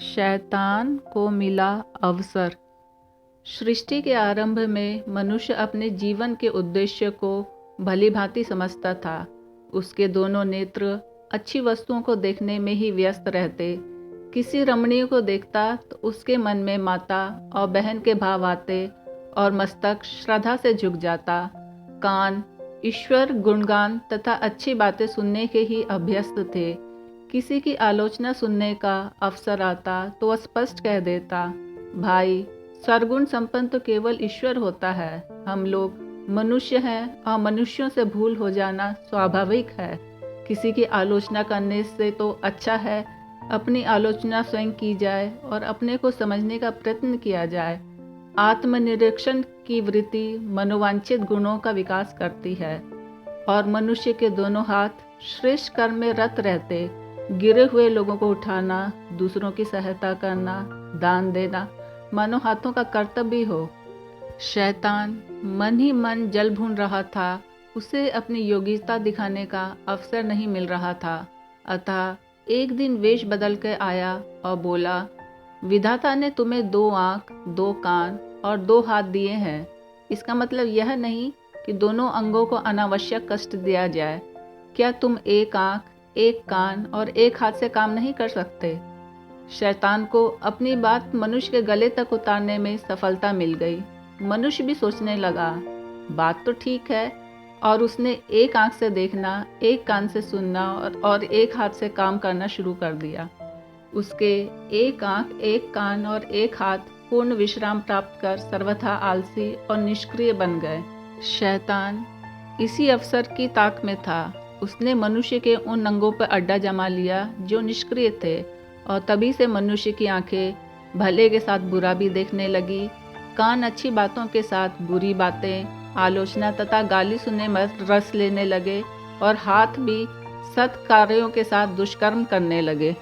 शैतान को मिला अवसर। सृष्टि के आरंभ में मनुष्य अपने जीवन के उद्देश्य को भलीभांति समझता था। उसके दोनों नेत्र अच्छी वस्तुओं को देखने में ही व्यस्त रहते। किसी रमणीय को देखता तो उसके मन में माता और बहन के भाव आते और मस्तक श्रद्धा से झुक जाता। कान ईश्वर गुणगान तथा अच्छी बातें सुनने के ही अभ्यस्त थे। किसी की आलोचना सुनने का अवसर आता तो वह स्पष्ट कह देता, भाई सर्वगुण संपन्न तो केवल ईश्वर होता है। हम लोग मनुष्य हैं और मनुष्यों से भूल हो जाना स्वाभाविक है। किसी की आलोचना करने से तो अच्छा है अपनी आलोचना स्वयं की जाए और अपने को समझने का प्रयत्न किया जाए। आत्मनिरीक्षण की वृत्ति मनोवांछित गुणों का विकास करती है और मनुष्य के दोनों हाथ श्रेष्ठ कर्म में रत रहते। गिरे हुए लोगों को उठाना, दूसरों की सहायता करना, दान देना मानो हाथों का कर्तव्य हो। शैतान मन ही मन जल भून रहा था। उसे अपनी योग्यता दिखाने का अवसर नहीं मिल रहा था। अतः एक दिन वेश बदल कर आया और बोला, विधाता ने तुम्हें 2 आँख, 2 कान और 2 हाथ दिए हैं। इसका मतलब यह नहीं कि दोनों अंगों को अनावश्यक कष्ट दिया जाए। क्या तुम 1 आँख, 1 कान और 1 हाथ से काम नहीं कर सकते? शैतान को अपनी बात मनुष्य के गले तक उतारने में सफलता मिल गई। मनुष्य भी सोचने लगा, बात तो ठीक है, और उसने 1 आँख से देखना, 1 कान से सुनना और 1 हाथ से काम करना शुरू कर दिया। उसके 1 आँख, 1 कान और 1 हाथ पूर्ण विश्राम प्राप्त कर सर्वथा आलसी और निष्क्रिय बन गए। शैतान इसी अवसर की ताक में था। उसने मनुष्य के उन अंगों पर अड्डा जमा लिया जो निष्क्रिय थे और तभी से मनुष्य की आंखें भले के साथ बुरा भी देखने लगी, कान अच्छी बातों के साथ बुरी बातें, आलोचना तथा गाली सुनने में रस लेने लगे और हाथ भी सत्कार्यों के साथ दुष्कर्म करने लगे।